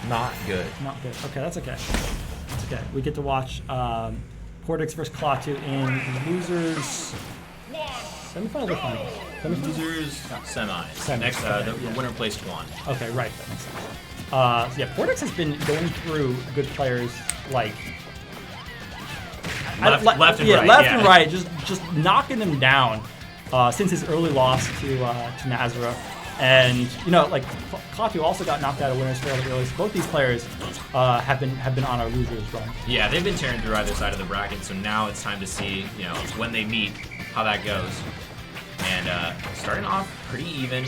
Not good. Not good. Okay, that's okay. That's okay. We get to watch Portix versus Klaatu in losers semifinals or finals? Losers semis. Next, okay, the winner plays one. Okay, right. That makes sense. Yeah, Portix has been going through good players like left and right. Left and right, just knocking them down since his early loss to Nazara. And you know, like Klaatu also got knocked out of winners fairly early. So both these players have been on our losers run. Yeah, they've been tearing through either side of the bracket. So now it's time to see, you know, when they meet, how that goes. And starting off pretty even.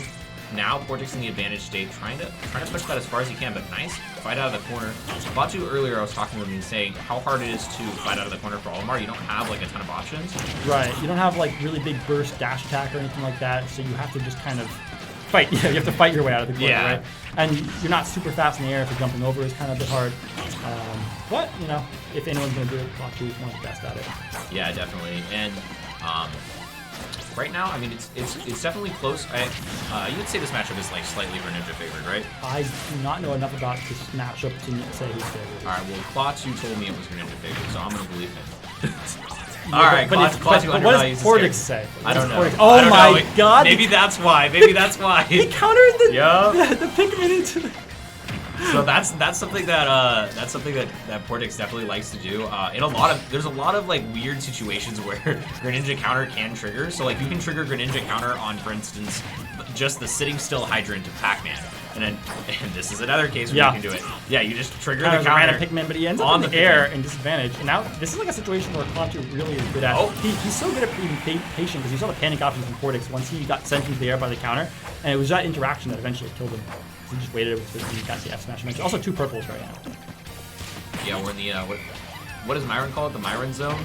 Now Portix in the advantage state, trying to push that as far as he can, but nice fight out of the corner. Klaatu earlier, I was talking with him and saying how hard it is to fight out of the corner for Olimar. You don't have like a ton of options. Right. You don't have like really big burst dash attack or anything like that, so you have to just kind of fight. Yeah, you have to fight your way out of the corner, right? And you're not super fast in the air, so jumping over is kind of a bit hard. But you know, if anyone's going to do it, Klaatu is one of the best at it. Yeah, definitely. And right now, I mean, it's definitely close. You would say this matchup is like slightly Greninja favored, right? I do not know enough about this matchup to say who's favored. All right, well, Klaatu told me it was Greninja favored, so I'm going to believe him. Yeah, all right, but Klaatu what does Portix say? I don't know. Oh my god! Maybe that's why. Maybe that's why. He countered the Pikmin into the... So that's something that Portix definitely likes to do. There's a lot of like weird situations where Greninja counter can trigger. So like you can trigger Greninja counter on, for instance, just the sitting still hydrant of Pac-Man. And this is another case where you can do it. Yeah, you just trigger the counter. Random Pikmin, but he ends up in the air in disadvantage. And now this is like a situation where Klaatu really is good at. He's so good at being patient because you saw the panic options from Portix once he got sent into the air by the counter, and it was that interaction that eventually killed him. He just waited until he got the F smash. Also 2 purples right now. Yeah, we're in the what does Myron call it? The Myron zone.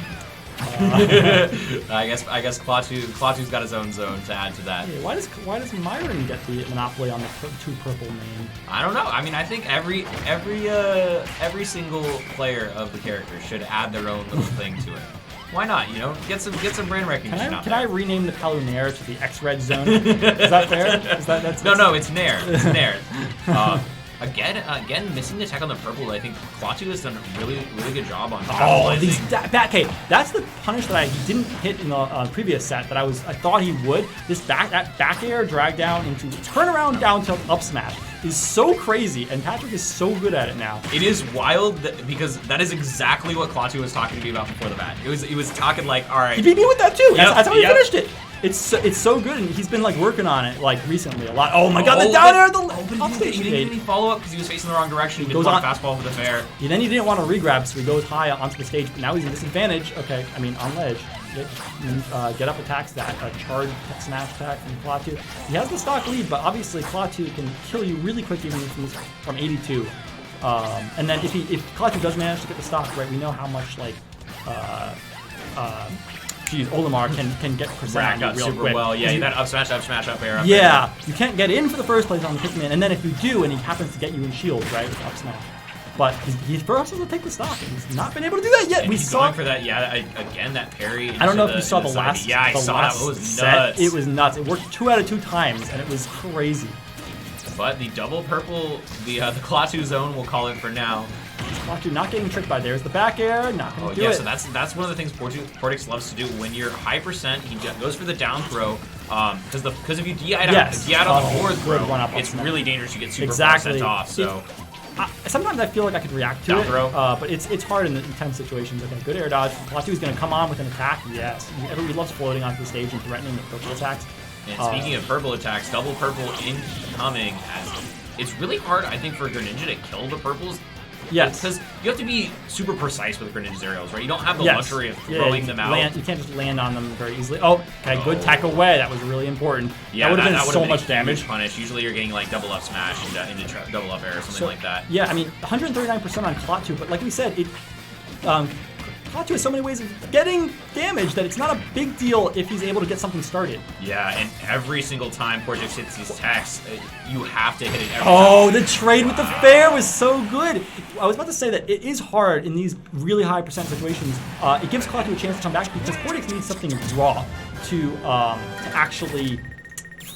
I guess Klaatu's got his own zone to add to that. Yeah, why does Myron get the monopoly on the 2 purple main? I don't know. I mean, I think every single player of the character should add their own little thing to it. Why not? You know, get some brand recognition. Can I rename the Palunair to the X-Red zone? Is that fair? No, it's Nair. It's Nair. Again, missing the tech on the purple. I think Klaatu has done a really good job on. Okay, that's the punish that I didn't hit in the previous set that I thought he would. That back air drag down into turnaround down tilt up smash is so crazy, and Patrick is so good at it now. It is wild because that is exactly what Klaatu was talking to me about before the bat. He was talking like, all right. He beat me with that too. That's how he finished it. It's so good, and he's been like working on it like recently a lot. Oh my god, the down air, he didn't even follow up because he was facing the wrong direction. He goes on fastball for the fair. And then he didn't want to regrab, so he goes high onto the stage. But now he's in disadvantage. Okay, I mean on ledge. Get up attacks that charge smash attack from Klaatu. He has the stock lead, but obviously Klaatu can kill you really quickly from 82. And then if Klaatu does manage to get the stock right, we know how much like Olimar can get percent on you real quick. Well. Yeah, that up smash, up air. Yeah, you can't get in for the first place on the Pikmin, and then if you do, and he happens to get you in shield, right, with up smash. But he's first to take the stock, and he's not been able to do that yet. And he's going for that. Yeah, again that parry. I don't know if you saw the last. Yeah, I saw that. It was nuts. It was nuts. It worked 2 out of 2 times, and it was crazy. But the double purple, the Klaatu zone, we'll call it for now. Klaatu not getting tricked by there's the back air, not going to do it. So that's one of the things Portix loves to do. When you're high percent, he goes for the down throw. Because if you DI on the forward throw, it's really dangerous. You get super percent off. So. Sometimes I feel like I could react to it, but it's hard in the intense situations. Okay, good air dodge. Klaatu is going to come on with an attack. Yes, everybody loves floating onto the stage and threatening the purple attacks. And speaking of purple attacks, double purple incoming. It's really hard, I think, for Greninja to kill the purples. Yes, because you have to be super precise with Greninja's aerials, right? You don't have the luxury of throwing them out. You can't just land on them very easily. Good tech away. That was really important. Yeah, that would have been so much damage. Punish. Usually you're getting like double up smash into double up air or something like that. Yeah, I mean 139% on Klaatu, but like we said, Klaatu has so many ways of getting damage that it's not a big deal if he's able to get something started. Yeah, and every single time Portix hits these attacks, you have to hit it every time. The trade with the fair was so good. I was about to say that it is hard in these really high percent situations. It gives Klaatu a chance to come back because Portix needs something raw to actually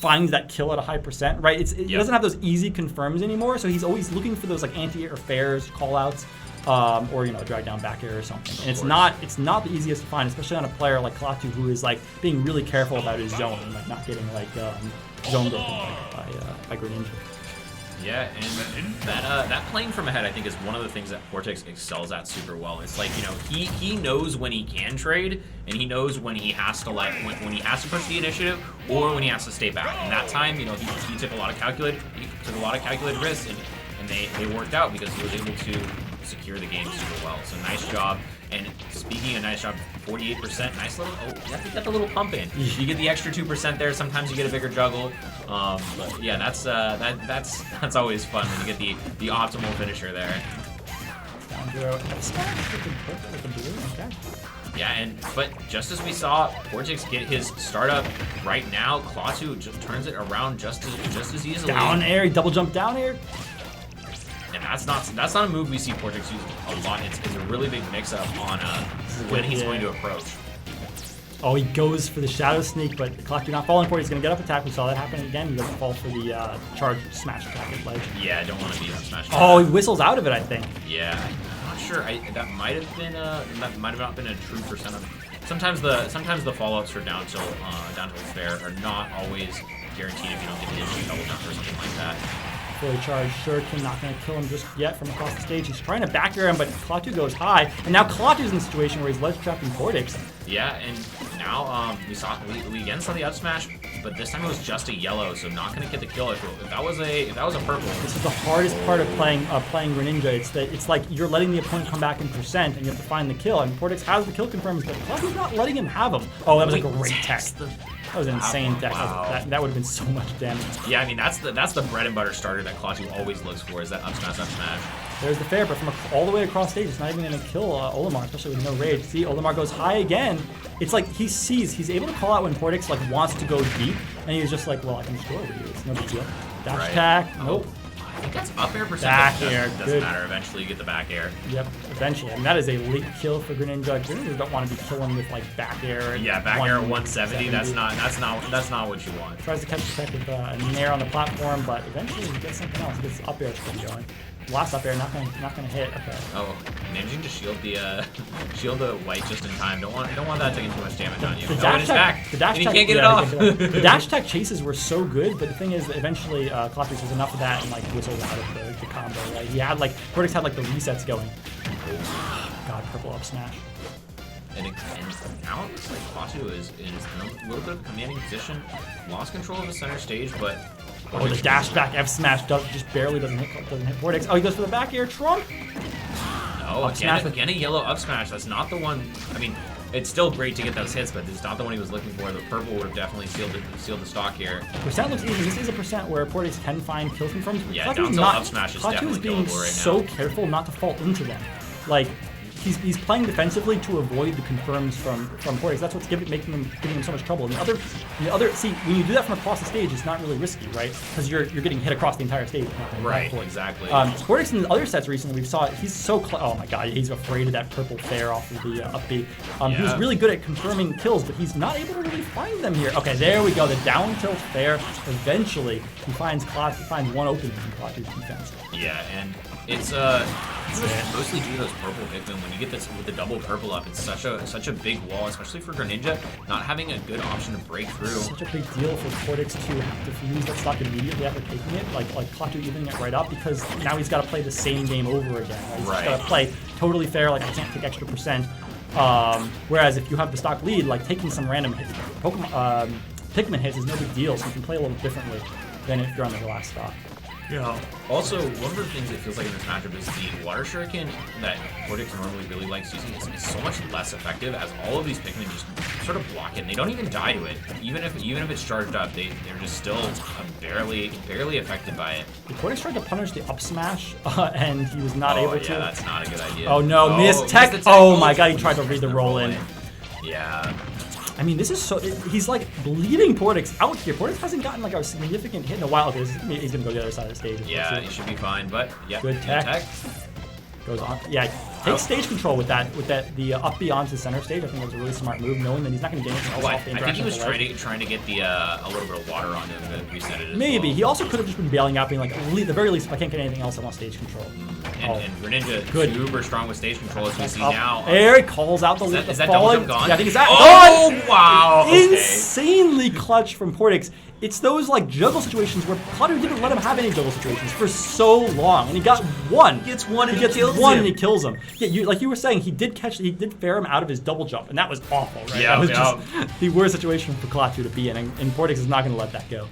finds that kill at a high percent, right? It doesn't have those easy confirms anymore, so he's always looking for those like anti-air fares, call-outs, or drag down back air or something. And it's not the easiest to find, especially on a player like Klaatu, who is like being really careful about his zone and like not getting like zone broken by Greninja. Yeah, and that playing from ahead, I think, is one of the things that Portix excels at super well. It's like, he knows when he can trade, and he knows when he has to when he has to push the initiative or when he has to stay back. And that time, he took a lot of calculated risks, and they worked out because he was able to secure the game super well. So nice job. And speaking of nice job, 48%, nice little. Oh, you have to get the little pump in. You get the extra 2% there. Sometimes you get a bigger juggle. But yeah, that's always fun when you get the optimal finisher there. Down zero. Okay. Yeah, but just as we saw Portix get his startup right now, Klaatu just turns it around just as easily. Down air, double jump down air. And that's not a move we see Portix use a lot. It's a really big mix-up on when he's going to approach. Oh, he goes for the Shadow Sneak, but Klaatu not falling for it. He's going to get up attack. We saw that happen again. He doesn't fall for the charge smash attack at ledge. Yeah, I don't want to be on smash attack. Oh, he whistles out of it, I think. Yeah, I'm not sure. That might have not been a true percent of. Sometimes the follow-ups for down tilt fair are not always guaranteed if you don't get hit double jump or something like that. Fully charged Shuriken, not going to kill him just yet from across the stage. He's trying to back air him, but Klaatu goes high. And now Klaatu's in a situation where he's ledge trapping Portix. Yeah, and now we again saw the up smash, but this time it was just a yellow, so not going to get the kill. If that was a purple. This is the hardest part of playing Greninja. It's like you're letting the opponent come back in percent, and you have to find the kill. And Portix has the kill confirms, but Klaatu's not letting him have them. Oh, that was a great tech. That was an insane tech. Wow. That would have been so much damage. Yeah, I mean that's the bread and butter starter that Klaatu always looks for, is that up smash. There's the fair, but from all the way across stage, it's not even going to kill Olimar, especially with no rage. See, Olimar goes high again. It's like he's able to call out when Portix like wants to go deep, and he's just like, well, I can just go over you. It's no big deal. Dash attack, nope. I think that's up air percent. Back air, doesn't matter. Eventually, you get the back air. Yep, eventually, and that is a late kill for Greninja. Greninja don't want to be killing with like back air. Yeah, back air 170. That's not what you want. Tries to catch the tech with a nair on the platform, but eventually he gets something else. He gets up air spin going. Last up air, not gonna hit. Okay. Oh, managing to shield the white just in time. Don't want that taking too much damage on you. The dash tech, the dash and he tech, can't get it off. The dash tech chases were so good, but the thing is that eventually Klaatu was enough of that and like whistled out of the combo. Right? He had Portix had like the resets going. God, purple up smash. And now it looks like Klaatu is in a little bit of a commanding position. Lost control of the center stage, but. Oh, the dash back F smash just barely doesn't hit Portix. Oh, he goes for the back air trump. No, again a yellow up smash. That's not the one. I mean, it's still great to get those hits, but it's not the one he was looking for. The purple would have definitely sealed the stock here. Percent looks easy. This is a percent where Portix can find kills confirms. Yeah, down tilt up smash is definitely being killable right so now. Careful not to fall into them. Like he's playing defensively to avoid the confirms from Portix. That's what's giving him so much trouble. And the other see, when you do that from across the stage, it's not really risky, right? Because you're getting hit across the entire stage. Right, exactly. Portix in the other sets recently, we saw he's so oh my god, he's afraid of that purple fair off of the up B. He was really good at confirming kills, but he's not able to really find them here. Okay, there we go. The down tilt fair. Eventually, he finds one opening in Klaatu's defense. Yeah, and it's mostly due to those purple Pikmin. When you get this with the double purple up, it's such a big wall, especially for Greninja, not having a good option to break through. Such a big deal for Portix to have to use that stock immediately after taking it, like Klaatu evening it right up, because now he's got to play the same game over again. Right? He's got to play totally fair, like I can't take extra percent. Whereas if you have the stock lead, like taking some random Pikmin hits is no big deal, so you can play a little differently than if you're on the last stock. Yeah. Also, one of the things it feels like in this matchup is the water shuriken that Portix normally really likes using is so much less effective, as all of these Pikmin just sort of block it. And they don't even die to it. Even if it's charged up, they're just still barely affected by it. Portix tried to punish the up smash, and he was not able to. Yeah, that's not a good idea. Oh no, missed tech! Oh my god, he tried to read the roll in. Yeah. I mean, this is so. He's like bleeding Portix out here. Portix hasn't gotten like a significant hit in a while. Okay, he's gonna go to the other side of the stage. Yeah, he should be fine. But yeah, good tech. Goes on. Yeah, takes stage control with the up B onto the center stage. I think that was a really smart move, knowing that he's not going to gain anything else off the I think he was interaction. trying to get the a little bit of water on him to reset it as Maybe. well. He also could have just been bailing out, being like, at the very least, if I can't get anything else, I want stage control. And Greninja super strong with stage control, as we see now. There, he calls out the Is that falling. double jump gone? Yeah, I think it's that. Oh, gone! wow. Okay. Insanely clutch from Portix. It's those like juggle situations where Klaatu didn't let him have any juggle situations for so long, and he got one. He gets one and he he gets kills one him. and he kills him. Yeah, like you were saying, he did fare him out of his double jump, and that was awful, right? Yeah, that was just the worst situation for Klaatu to be in, and Portix is not going to let that go.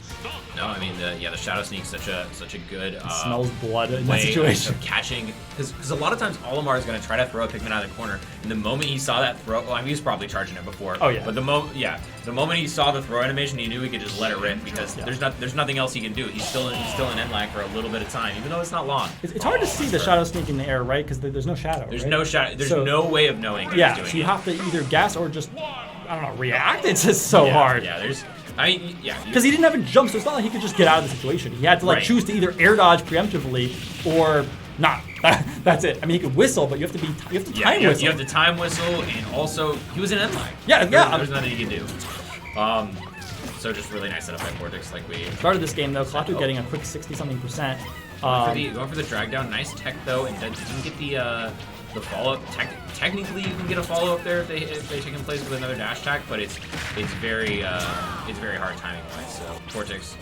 No, I mean the Shadow Sneak's such a good Smells blood in that way situation. of catching, because a lot of times Olimar is going to try to throw a Pikmin out of the corner, and the moment he saw that throw, well, I mean, he was probably charging it before. Oh yeah. But the moment he saw the throw animation, he knew he could just let it rip because there's nothing else he can do. He's still in end lag for a little bit of time, even though it's not long. It's hard to see the Shadow Sneak in the air, right? Because there's no shadow. There's right? no shadow. There's So- no way of knowing. That Yeah, he's so doing you it. have to either guess or just, I don't know, react. It's just so hard. Yeah, there's. I mean, yeah. Because he didn't have a jump, so it's not like he could just get out of the situation. He had to like Right. choose to either air dodge preemptively or not. That's it. I mean, he could whistle, but you have to time whistle. You have to time whistle, and also he was in end line. Yeah, yeah. There's nothing you can do. So just really nice setup by Portix, like we Started this game though, Klaatu getting a quick 60-something%. going for the drag down. Nice tech though, and didn't get the follow up. Technically, you can get a follow up there if they take in place with another dash attack, but it's very hard timing wise. So Portix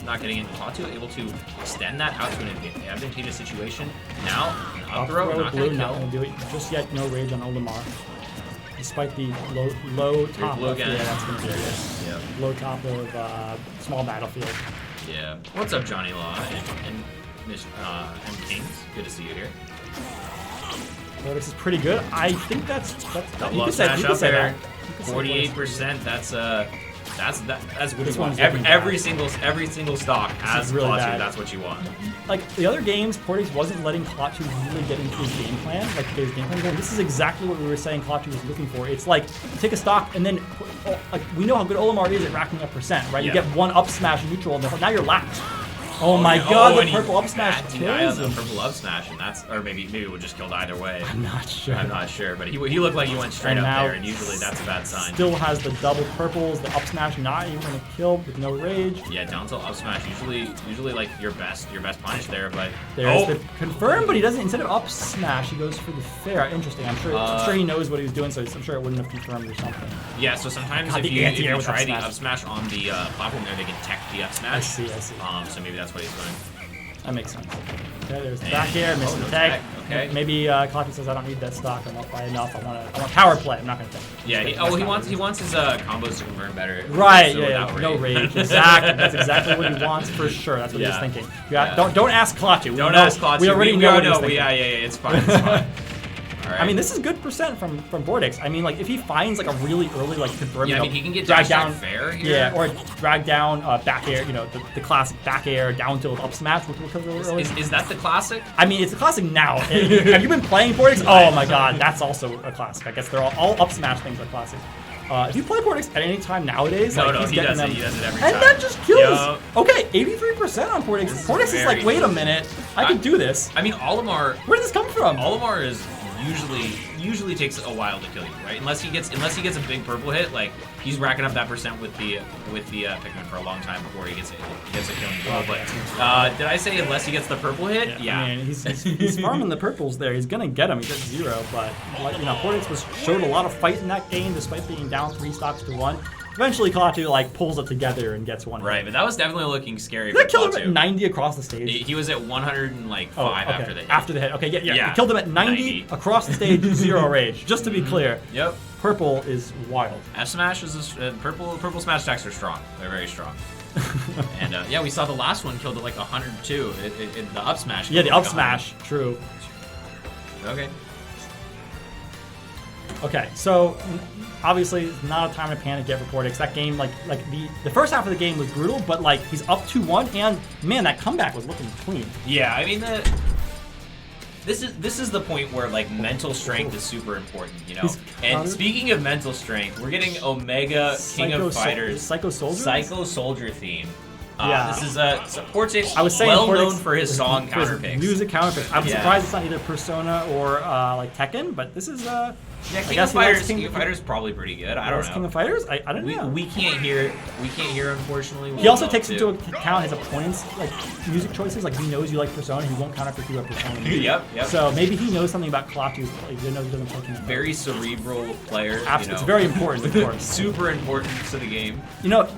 not getting into Klaatu, able to extend that out to an advantageous situation. Now up throw, not blue, gonna not kill. gonna do it. Just yet, no rage on Olimar. Despite the low top blue of, again. yeah, that's gonna be it. Yeah. Low top of small battlefield. Yeah. What's up, Johnny Law and Kings? Good to see you here. Portix is pretty good. I think that's Double you up could say, smash you could up say there. that. 48%. That's what This you want. one's looking Every bad. single stock has really Klaatu. bad. That's what you want. Like the other games, Portix wasn't letting Klaatu really get into his game plan. Like his game plan going. This is exactly what we were saying Klaatu was looking for. It's like take a stock and then like we know how good Olimar is at racking up percent, right? You Yeah. get one up smash neutral, and now you're last. Oh my god, and the he purple up smash the kills him. purple up smash, and that's or maybe it would just killed either way. I'm not sure. I'm not sure, but he looked like he went straight And up now there, and usually that's a bad sign. Still has the double purples, the up smash not even gonna kill with no rage. Yeah, down tilt up smash usually like your best punish there, but There's the confirm, but he doesn't. Instead of up smash, he goes for the fair. Interesting. I'm sure he knows what he was doing, so I'm sure it wouldn't have confirmed or something. yeah. So sometimes God, if the you anti-air with try up the smash. up smash on the platform there, they can tech the up smash. I see. So maybe that's what he's doing. That makes sense. Okay, there's the And- back air, missing no the tag. tag, okay. Maybe Klaatu says I don't need that stock. I'm not fine enough. I want power play. I'm not gonna take. Yeah. He wants his combos to convert better. Right, so yeah, without no rage. Exactly. That's exactly what he wants for sure. That's what he was thinking. Don't ask Klaatu. Don't ask Klaatu. We already know what he's thinking. Yeah. It's fine. It's fine. All right. I mean, this is good percent from Portix. I mean, like if he finds like a really early like confirm, Yeah, I you know, mean, he can get drag dash down fair here. Yeah, or drag down back air. You know, the classic back air down tilt up smash. Is that the classic? I mean, it's a classic now. Have you been playing Portix? Oh my god, that's also a classic. I guess they're all up smash things are classics. If you play Portix at any time nowadays, No, like, no, he's he getting does it. them, He does it every and time. that just kills. Yup. Okay, 83% on Portix. This is Portix is like, very wait a easy. minute, I could do this. I mean, Olimar Where did this come from? Olimar is usually takes a while to kill you, right? Unless he gets a big purple hit, like he's racking up that percent with the Pikmin for a long time before he gets a killing blow. But did I say unless he gets the purple hit? Yeah. I mean, he's farming the purples there. He's gonna get him. He gets 0, but like, you know, Portix showed a lot of fight in that game, despite being down 3 stocks to 1. Eventually, Klaatu like pulls it together and gets one. Right, but that was definitely looking scary. Did that for kill him at Klaatu. 90 across the stage? He was at 105 okay. after the hit. After the hit. Okay, yeah. Yeah. He killed him at 90 across the stage, 0 rage. Just to be clear. Yep. Purple is wild. F smash is purple smash attacks are strong. They're very strong. And yeah, we saw the last one killed at like 102. The up smash. Yeah, the killed up at, like, smash. True. 100. Okay. Okay, so obviously it's not a time to panic yet for Portix. That game, like the first half of the game was brutal, but like he's up 2-1, and man, that comeback was looking clean. Yeah, I mean this is the point where like mental strength is super important, you know. And speaking of mental strength, we're getting Omega King of Fighters Psycho Soldier? Psycho Soldier theme. Yeah. This is so Portix, I was saying well Portix known for his song for his counter picks. music counter picks. I'm Yeah. surprised it's not either Persona or like Tekken, but this is Yeah, I King guess of he likes Fighters. King of Fighters probably pretty good. I don't know. King of Fighters? I don't know. We can't hear. We can't hear, unfortunately. He also takes into account his opponent's like music choices. Like he knows you like Persona, he won't counter pick you a Persona. Yep. So maybe he knows something about Klaatu. Like, he knows he doesn't play King of Fighters. Very cerebral player. Absolutely, you know. it's very important, of course. Super important to the game. You know,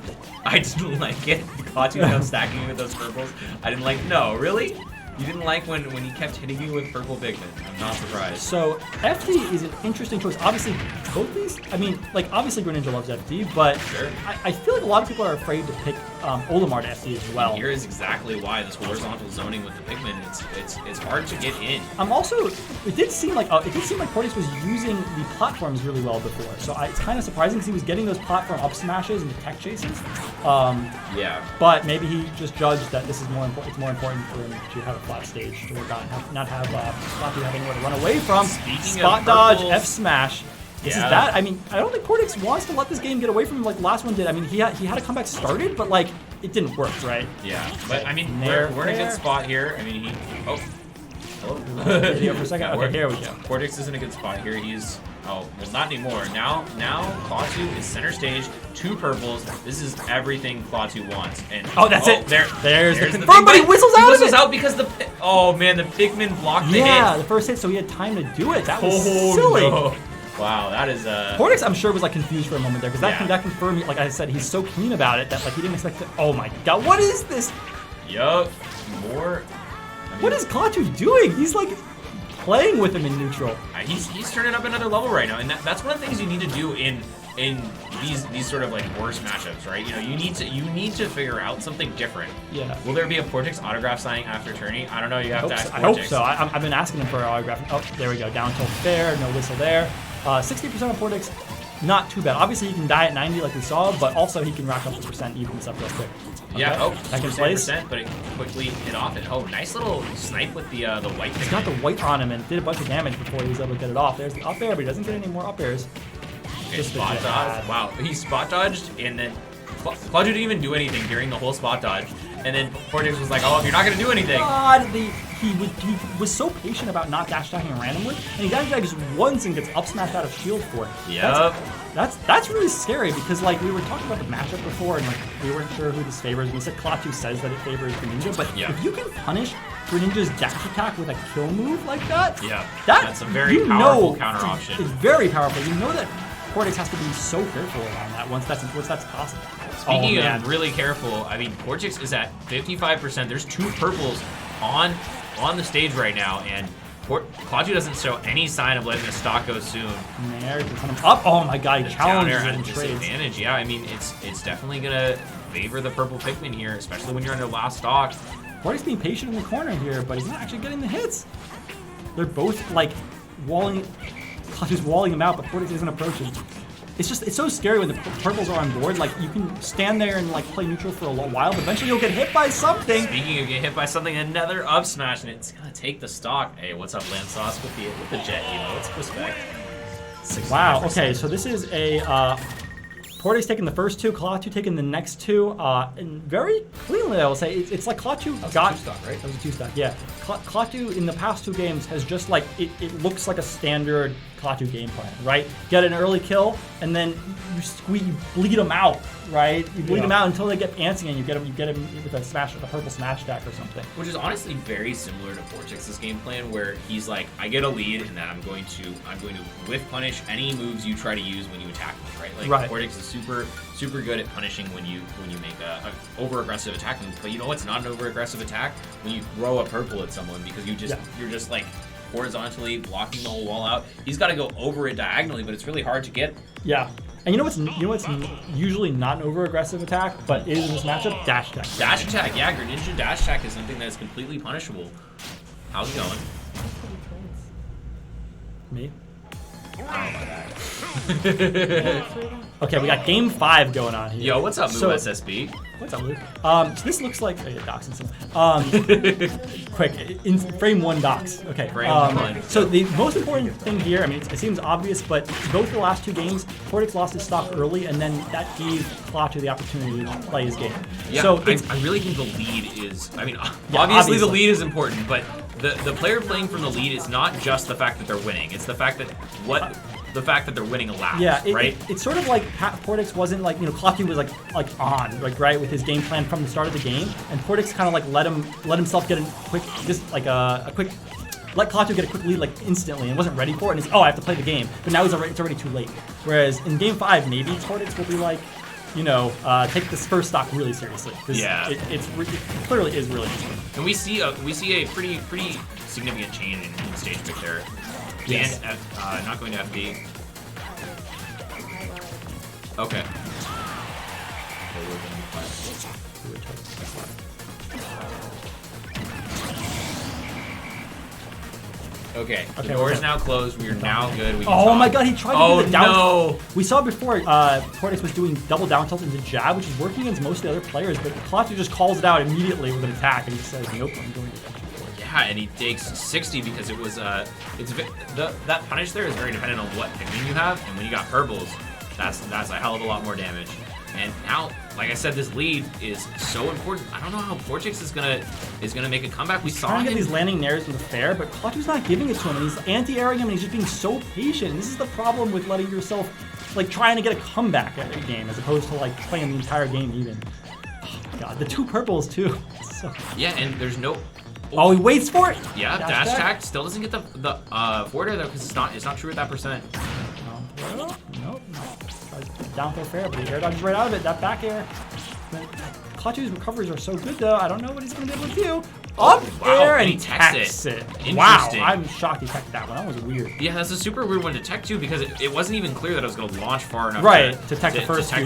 I didn't like it. Klaatu kept stacking me with those purples. I didn't like. No, really? You didn't like when he kept hitting you with purple pigment. I'm not surprised. so FD is an interesting choice. Obviously, both these. I mean, like obviously Greninja loves FD, but Sure. I feel like a lot of people are afraid to pick Olimar to FD as well. Here is exactly why this horizontal zoning with the pigment. It's hard to get in. I'm also. It did seem like Portix was using the platforms really well before. So it's kind of surprising because he was getting those platform up smashes and the tech chases. Yeah. But maybe he just judged that this is more important. It's more important for him to have a flat stage to work on, not have Klaatu having anywhere to run away from. Speaking Spot of dodge, purples, F smash. This Yeah. is that. I mean, I don't think Portix wants to let this game get away from him like the last one did. I mean, he had a comeback started, but like it didn't work, right? Yeah. But I mean, Nair we're in a fair. good spot here. I mean, Hello. Here for a second. Okay, here we go. Portix is in a good spot here. He's well, not anymore. Now Klaatu is center stage, 2 purples. This is everything Klaatu wants. And That's it. There's the the confirm, but he whistles He out of whistles it. out because the pigment blocked the Yeah, hit. the first hit, so he had time to do it. That was Oh, silly. no. Wow, that is Portix, I'm sure, was like confused for a moment there because Yeah. that confirmed, like I said, he's so clean about it that like he didn't expect to. Oh my god, what is this? Yup. More. What is Klaatu doing? He's like playing with him in neutral. He's turning up another level right now, and that's one of the things you need to do in these sort of like worse matchups, right? You know, you need to figure out something different. Yeah. Will there be a Portix autograph signing after tourney? I don't know. You have to ask I hope Portix. so. I've been asking him for an autograph. Oh, there we go. Down tilt there. No whistle there. 60% of Portix, not too bad. Obviously, he can die at 90 like we saw, but also he can rack up the percent, even this up real quick. Yeah. Okay. Oh, Second place. but it quickly hit off it. Oh, nice little snipe with the white. He's got the white on him and did a bunch of damage before he was able to get it off. There's the up air, but he doesn't get any more up airs. Okay, Just the spot jab. dodge. Wow, he spot dodged, and then Klaatu didn't even do anything during the whole spot dodge. And then Portix was like, "Oh, you're not gonna do anything." God, he was so patient about not dash attacking randomly, and he dash attacks once and gets up smashed out of shield for it. Yep. That's really scary because like we were talking about the matchup before and like we weren't sure who this favors. We said Klaatu says that it favors Greninja, but Yeah. if you can punish Greninja's dash attack with a kill move like that, Yeah. that That's a very you powerful know, counter option. It's very powerful. You know that Portix has to be so careful around that once that's possible. Speaking man. of really careful, I mean, Portix is at 55%. There's 2 purples on the stage right now, and Klaatu doesn't show any sign of letting the stock go soon. Nair can send him up. Oh my god, he The down challenges air it at in a trades. disadvantage. Yeah, I mean, it's definitely gonna favor the purple Pikmin here, especially when you're under last stock. Portix being patient in the corner here, but he's not actually getting the hits. They're both like walling, Klaatu's walling him out, but Portix isn't approaching. It's so scary when the purples are on board. Like you can stand there and like play neutral for a little while, but eventually you'll get hit by something. Speaking of getting hit by something, another up smash, and it's gonna take the stock. Hey, what's up, Landsauce with the jet? You know, it's respect. 65%. Wow. Okay, so this is a Portix taking the first 2, Klaatu taking the next 2, and very cleanly I will say it's like Klaatu got 2 stock, right? That was a 2 stock. Yeah, Klaatu in the past 2 games has just like it looks like a standard Klaatu game plan, right? Get an early kill, and then you bleed them out, right? You bleed them out until they get antsy, and you get them with a purple smash attack or something. Which is honestly very similar to Portix's game plan, where he's like, I get a lead, and then I'm going to whiff punish any moves you try to use when you attack me, right? Like Right. Portix is super good at punishing when you make a over aggressive attack move. But you know what's not an over aggressive attack? When you throw a purple at someone because you're just like horizontally blocking the whole wall out. He's got to go over it diagonally, but it's really hard to get. Yeah. And you know what's usually not an over aggressive attack, but is in this matchup? Dash attack. Dash attack, yeah, Greninja dash attack is something that is completely punishable. How's it going? Me? Okay, we got game 5 going on here. Yo, what's up, Moo SSB? What's up, Luke? So this looks like doxing some. Quick, in frame 1 dox. Okay. Frame 1. So the most important thing here, I mean, it seems obvious, but both the last 2 games, Portix lost his stock early, and then that gave Klaatu the opportunity to play his game. Yeah, so I really think the lead is. I mean, obviously the lead is important, but the player playing from the lead is not just the fact that they're winning; it's the fact that the fact that they're winning allows. Yeah, right. It's sort of like Portix wasn't like, you know, Klaatu was like on right with his game plan from the start of the game, and Portix kind of like let himself get a quick, just like let Klaatu get a quick lead like instantly and wasn't ready for it, and he's, oh, I have to play the game, but now it's already too late. Whereas in game 5, maybe Portix will be like, you know, take this first stock really seriously. Yeah, it clearly is really interesting. And we see a pretty significant change in stage pick there. Yes. And not going to FD. Okay. Okay, the door is now closed. We are now good. We can my god, he tried to do the down no. We saw before Portix was doing double down tilt into jab, which is working against most of the other players, but Klaatu just calls it out immediately with an attack, and he says, nope, I'm going to FD. Yeah, and he takes 60 because it was that punish there is very dependent on what Pikmin you have, and when you got purples, that's a hell of a lot more damage. And now, like I said, this lead is so important. I don't know how Portix is gonna make a comeback. We saw him trying to get these landing nairs in the fair, but Klaatu's not giving it to him, and he's anti-airing him, and he's just being so patient. This is the problem with letting yourself, like, trying to get a comeback at a game as opposed to like playing the entire game even. Oh my god, the 2 purples too. Yeah, and there's no. Oh, he waits for it. Yeah, dash attack still doesn't get the forward air though, because it's not true at that percent. Nope. Down throw fair, but he air dodges right out of it. That back air. Klaatu's recoveries are so good though. I don't know what he's gonna be able to do. Up air and he techs it. Wow, I'm shocked he teched that one. That was weird. Yeah, that's a super weird one to tech too, because it wasn't even clear that it was gonna launch far enough. To tech the first few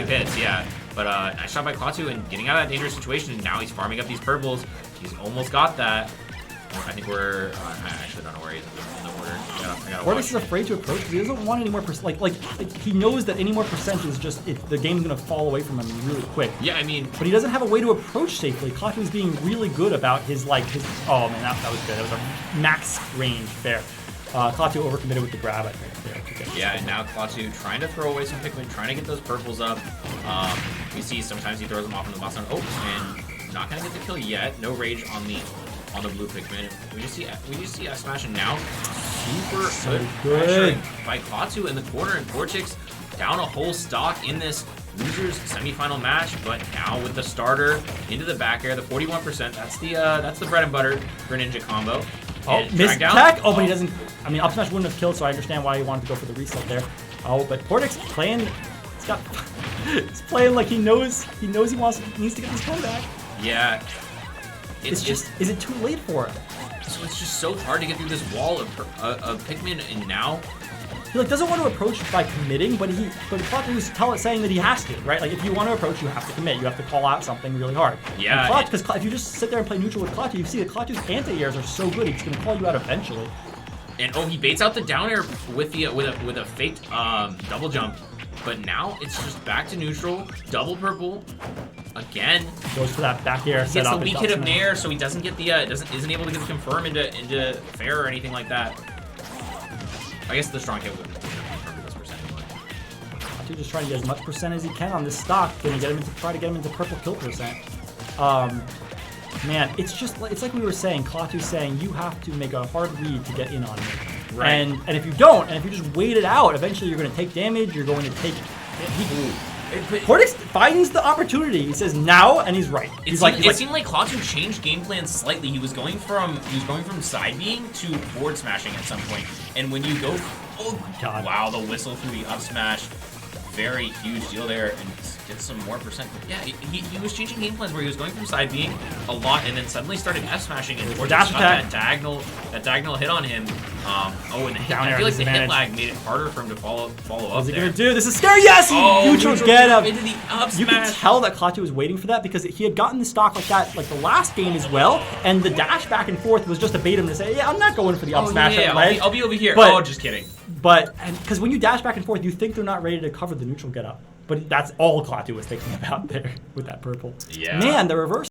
hits. Yeah. But nice shot by Klaatu and getting out of that dangerous situation, and now he's farming up these purples. He's almost got that. I think we're. I actually don't know where he is in the order. I gotta Portix is afraid to approach because he doesn't want any more percent. Like he knows that any more percent is just the game's gonna fall away from him really quick. Yeah, I mean, but he doesn't have a way to approach safely. Klaatu is being really good about his Oh man, that was good. That was a max range there. Klaatu overcommitted with the grab, I think. There. Yeah, and now Klaatu trying to throw away some Pikmin, trying to get those purples up. We see sometimes he throws them off in the box on. Oh, and not gonna get the kill yet. No rage on the blue Pikmin. We just see S smash, and now super good by Klaatu in the corner, and Portix down a whole stock in this losers semifinal match. But now with the starter into the back air, the 41%. That's the bread and butter for Ninja combo. Oh, missed tech. Oh, but he doesn't. I mean, up smash wouldn't have killed, so I understand why he wanted to go for the reset there. Oh, but Portix playing. He's playing like he knows he needs to get this comeback. Yeah. It's just, is it too late for him? So it's just so hard to get through this wall of Pikmin, and now he doesn't want to approach by committing, but Klaatu was saying that he has to, right? Like if you want to approach, you have to commit. You have to call out something really hard. Yeah. Because if you just sit there and play neutral with Klaatu, you see that Klaatu's anti-airs are so good. He's going to call you out eventually. And he baits out the down air with a faked double jump. But now it's just back to neutral, double purple. Again, goes for that back air. He gets the weak hit of Nair, so he doesn't get the isn't able to get the confirm into fair or anything like that. I guess the strong hit would confirm this percent. Klaatu just trying to get as much percent as he can on this stock, then try to get him into purple kill percent. Man, it's like we were saying. Klaatu's saying you have to make a hard read to get in on me. Right. And if you don't, and if you just wait it out, eventually you're going to take damage. You're going to take. Portix finds the opportunity. He says now, and he's right. It seemed like Klaatu changed game plan slightly. He was going from side being to forward smashing at some point. And when you go, oh my god! Wow, the whistle through the up smash, very huge deal there, and get some more percent. Yeah, he was changing game plans where he was going from side being a lot, and then suddenly started F smashing, and Portix got that diagonal hit on him. Oh, and Down I air feel like the hit disadvantage. lag made it harder for him to follow up What's he there. gonna do? This is scary. Yes, he neutral get him. Into the up You could smash. tell that Klaatu was waiting for that because he had gotten the stock like that like the last game as well, and the dash back and forth was just to bait him to say, yeah, I'm not going for the up smash at ledge. I'll be over here. But- oh, just kidding. But because when you dash back and forth, you think they're not ready to cover the neutral get up. But that's all Klaatu was thinking about there with that purple. Yeah. Man, the reverse.